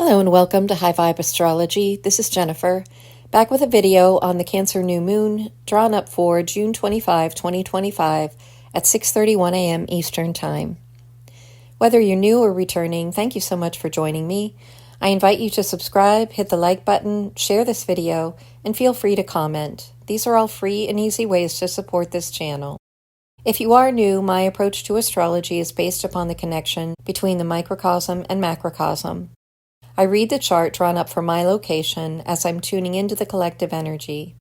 Hello and welcome to High Vibe Astrology. This is Jennifer, back with a video on the Cancer new moon drawn up for June 25, 2025 at 6:31 a.m. Eastern Time. Whether you're new or returning, thank you so much for joining me. I invite you to subscribe, hit the like button, share this video, and feel free to comment. These are all free and easy ways to support this channel. If you are new, my approach to astrology is based upon the connection between the microcosm and macrocosm. I read the chart drawn up for my location as I'm tuning into the collective energy.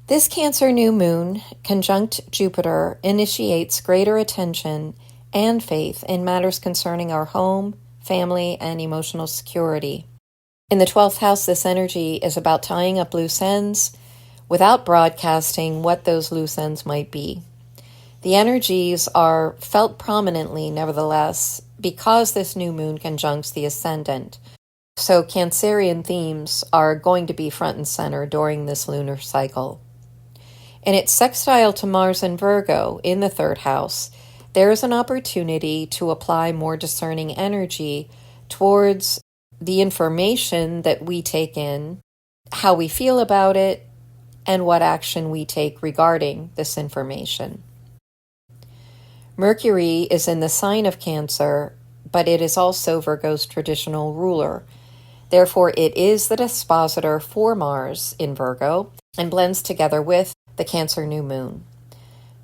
This Cancer new moon, conjunct Jupiter, initiates greater attention and faith in matters concerning our home, family, and emotional security. In the 12th house, this energy is about tying up loose ends without broadcasting what those loose ends might be. The energies are felt prominently, nevertheless, because this new moon conjuncts the ascendant. So Cancerian themes are going to be front and center during this lunar cycle. In its sextile to Mars and Virgo in the 3rd house, there is an opportunity to apply more discerning energy towards the information that we take in, how we feel about it, and what action we take regarding this information. Mercury is in the sign of Cancer, but it is also Virgo's traditional ruler. Therefore, it is the dispositor for Mars in Virgo and blends together with the Cancer new moon.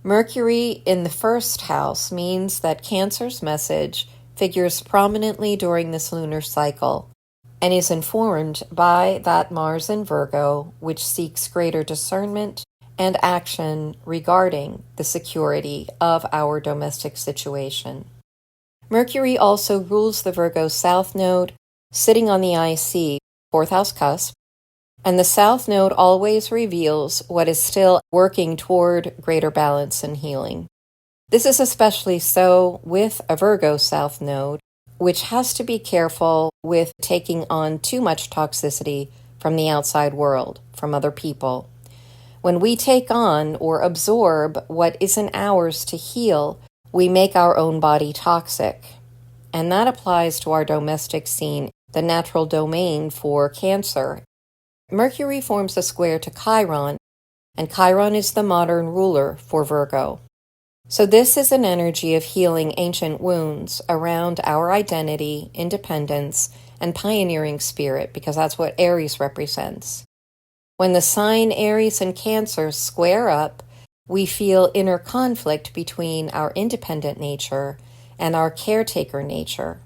Mercury in the 1st house means that Cancer's message figures prominently during this lunar cycle and is informed by that Mars in Virgo, which seeks greater discernment and action regarding the security of our domestic situation. Mercury also rules the Virgo South Node, sitting on the IC, 4th house cusp, and the South Node always reveals what is still working toward greater balance and healing. This is especially so with a Virgo South Node, which has to be careful with taking on too much toxicity from the outside world, from other people. When we take on or absorb what isn't ours to heal, we make our own body toxic. And that applies to our domestic scene, the natural domain for Cancer. Mercury forms a square to Chiron, and Chiron is the modern ruler for Virgo. So this is an energy of healing ancient wounds around our identity, independence, and pioneering spirit, because that's what Aries represents. When the sign Aries and Cancer square up, we feel inner conflict between our independent nature and our caretaker nature.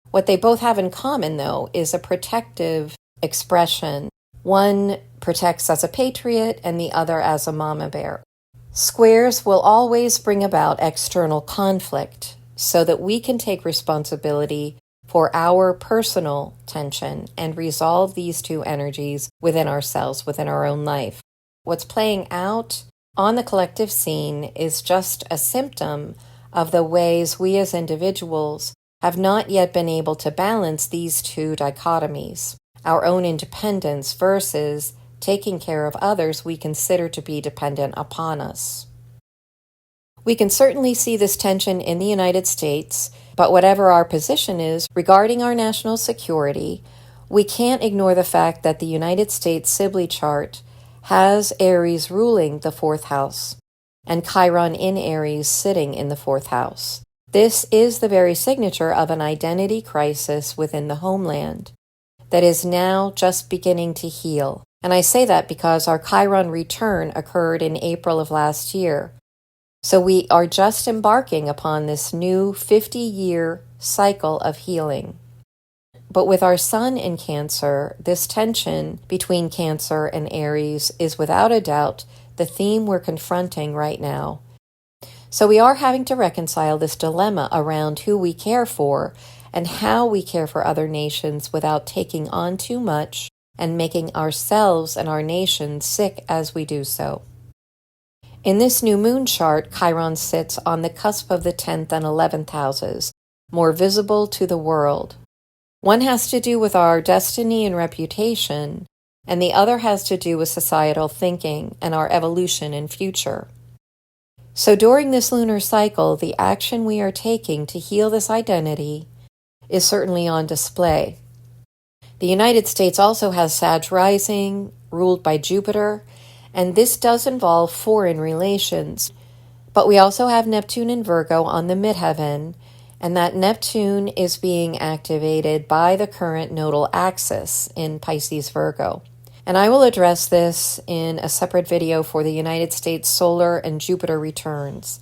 What they both have in common, though, is a protective expression. One protects as a patriot and the other as a mama bear. Squares will always bring about external conflict so that we can take responsibility for our personal tension and resolve these two energies within ourselves, within our own life. What's playing out on the collective scene is just a symptom of the ways we as individuals have not yet been able to balance these two dichotomies, our own independence versus taking care of others we consider to be dependent upon us. We can certainly see this tension in the United States, but whatever our position is regarding our national security, we can't ignore the fact that the United States Sibley chart has Aries ruling the 4th house and Chiron in Aries sitting in the 4th house. This is the very signature of an identity crisis within the homeland that is now just beginning to heal. And I say that because our Chiron return occurred in April of last year. So we are just embarking upon this new 50-year cycle of healing. But with our sun in Cancer, this tension between Cancer and Aries is without a doubt the theme we're confronting right now. So we are having to reconcile this dilemma around who we care for and how we care for other nations without taking on too much and making ourselves and our nation sick as we do so. In this new moon chart, Chiron sits on the cusp of the 10th and 11th houses, more visible to the world. One has to do with our destiny and reputation, and the other has to do with societal thinking and our evolution and future. So during this lunar cycle, the action we are taking to heal this identity is certainly on display. The United States also has Sag rising, ruled by Jupiter, and this does involve foreign relations. But we also have Neptune in Virgo on the midheaven, and that Neptune is being activated by the current nodal axis in Pisces Virgo. And I will address this in a separate video for the United States solar and Jupiter returns.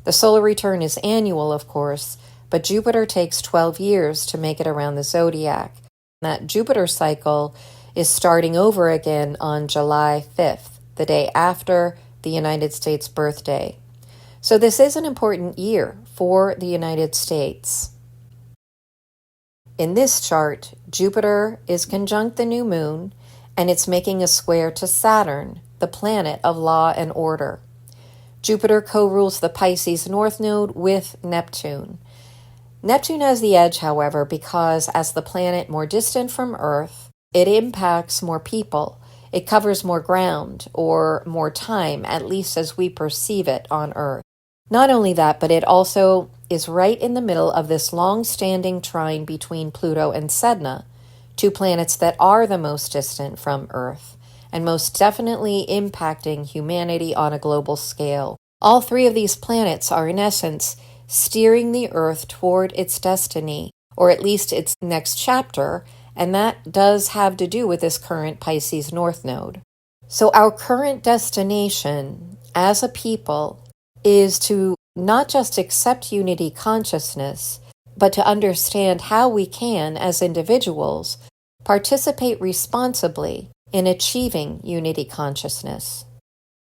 The solar return is annual, of course, but Jupiter takes 12 years to make it around the zodiac. That Jupiter cycle is starting over again on July 5th, the day after the United States birthday. So this is an important year for the United States. In this chart, Jupiter is conjunct the new moon, and it's making a square to Saturn, the planet of law and order. Jupiter co-rules the Pisces North Node with Neptune. Neptune has the edge, however, because as the planet more distant from Earth, it impacts more people. It covers more ground or more time, at least as we perceive it on Earth. Not only that, but it also is right in the middle of this long-standing trine between Pluto and Sedna, two planets that are the most distant from Earth, and most definitely impacting humanity on a global scale. All three of these planets are, in essence, steering the Earth toward its destiny, or at least its next chapter, and that does have to do with this current Pisces North Node. So our current destination as a people is to not just accept unity consciousness, but to understand how we can, as individuals, participate responsibly in achieving unity consciousness.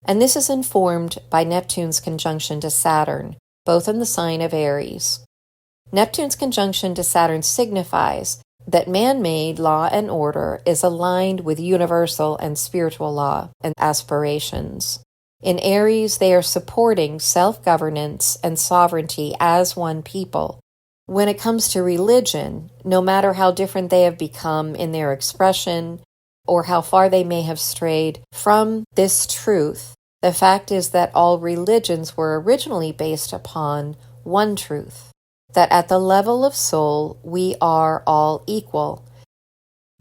And this is informed by Neptune's conjunction to Saturn, both in the sign of Aries. Neptune's conjunction to Saturn signifies that man-made law and order is aligned with universal and spiritual law and aspirations. In Aries, they are supporting self-governance and sovereignty as one people. When it comes to religion, no matter how different they have become in their expression or how far they may have strayed from this truth, the fact is that all religions were originally based upon one truth, that at the level of soul, we are all equal.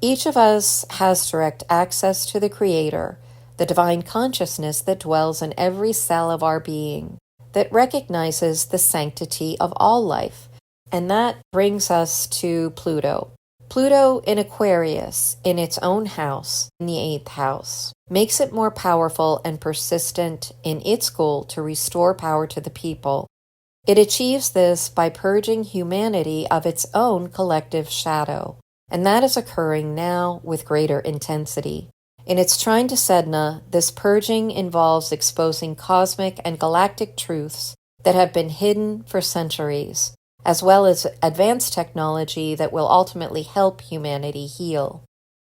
Each of us has direct access to the Creator, the divine consciousness that dwells in every cell of our being, that recognizes the sanctity of all life. And that brings us to Pluto. Pluto in Aquarius, in its own house, in the 8th house, makes it more powerful and persistent in its goal to restore power to the people. It achieves this by purging humanity of its own collective shadow, and that is occurring now with greater intensity. In its trine to Sedna, this purging involves exposing cosmic and galactic truths that have been hidden for centuries, as well as advanced technology that will ultimately help humanity heal.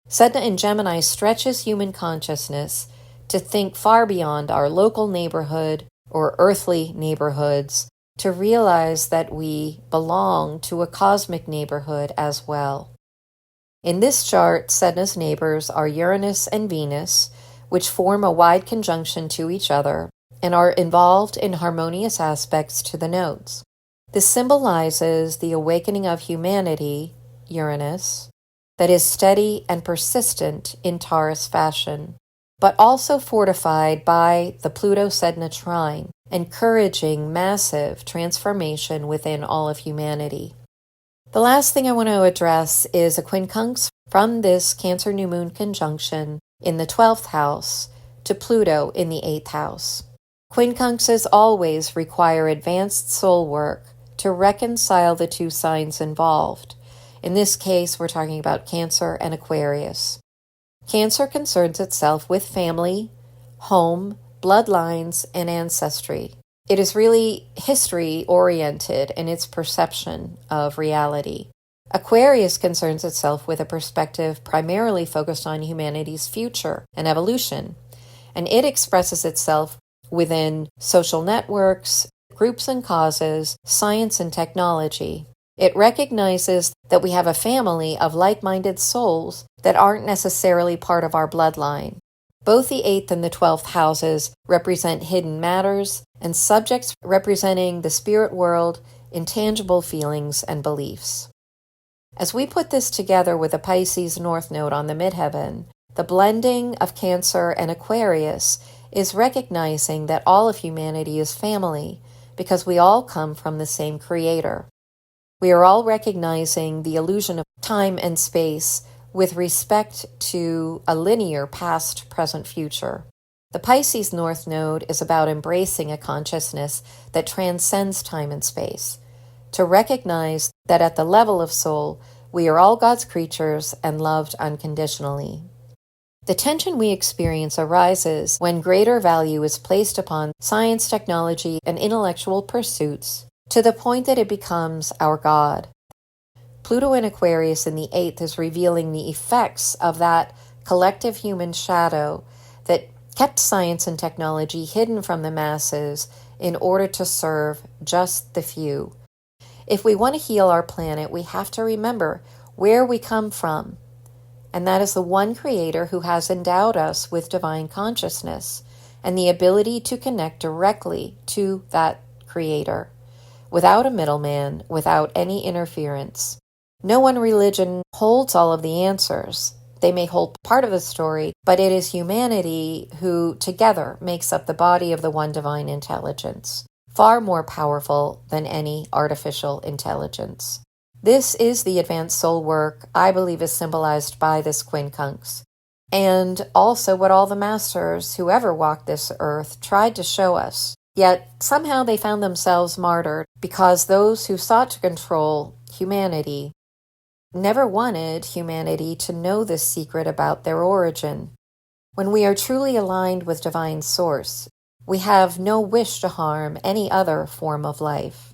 Sedna in Gemini stretches human consciousness to think far beyond our local neighborhood or earthly neighborhoods, to realize that we belong to a cosmic neighborhood as well. In this chart, Sedna's neighbors are Uranus and Venus, which form a wide conjunction to each other and are involved in harmonious aspects to the nodes. This symbolizes the awakening of humanity, Uranus, that is steady and persistent in Taurus fashion, but also fortified by the Pluto-Sedna trine, encouraging massive transformation within all of humanity. The last thing I want to address is a quincunx from this Cancer new moon conjunction in the 12th house to Pluto in the 8th house. Quincunxes always require advanced soul work to reconcile the two signs involved. In this case, we're talking about Cancer and Aquarius. Cancer concerns itself with family, home, bloodlines, and ancestry. It is really history-oriented in its perception of reality. Aquarius concerns itself with a perspective primarily focused on humanity's future and evolution, and it expresses itself within social networks, groups and causes, science and technology. It recognizes that we have a family of like-minded souls that aren't necessarily part of our bloodline. Both the 8th and the 12th houses represent hidden matters and subjects representing the spirit world, intangible feelings and beliefs. As we put this together with the Pisces North Node on the midheaven, the blending of Cancer and Aquarius is recognizing that all of humanity is family because we all come from the same Creator. We are all recognizing the illusion of time and space with respect to a linear past, present, future. The Pisces North Node is about embracing a consciousness that transcends time and space, to recognize that at the level of soul, we are all God's creatures and loved unconditionally. The tension we experience arises when greater value is placed upon science, technology, and intellectual pursuits to the point that it becomes our God. Pluto in Aquarius in the 8th is revealing the effects of that collective human shadow that kept science and technology hidden from the masses in order to serve just the few. If we want to heal our planet, we have to remember where we come from, and that is the one Creator who has endowed us with divine consciousness and the ability to connect directly to that Creator, without a middleman, without any interference. No one religion holds all of the answers. They may hold part of the story, but it is humanity who together makes up the body of the one divine intelligence, far more powerful than any artificial intelligence. This is the advanced soul work I believe is symbolized by this quincunx, and also what all the masters who ever walked this earth tried to show us. Yet somehow they found themselves martyred because those who sought to control humanity never wanted humanity to know this secret about their origin. When we are truly aligned with divine source, we have no wish to harm any other form of life.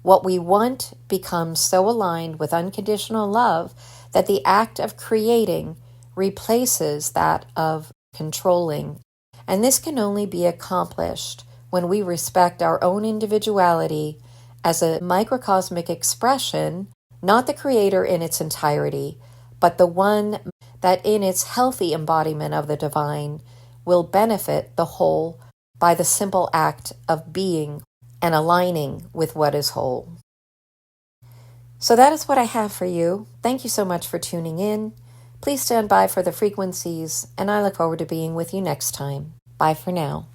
What we want becomes so aligned with unconditional love that the act of creating replaces that of controlling. And this can only be accomplished when we respect our own individuality as a microcosmic expression, not the Creator in its entirety, but the one that in its healthy embodiment of the divine will benefit the whole by the simple act of being and aligning with what is whole. So that is what I have for you. Thank you so much for tuning in. Please stand by for the frequencies, and I look forward to being with you next time. Bye for now.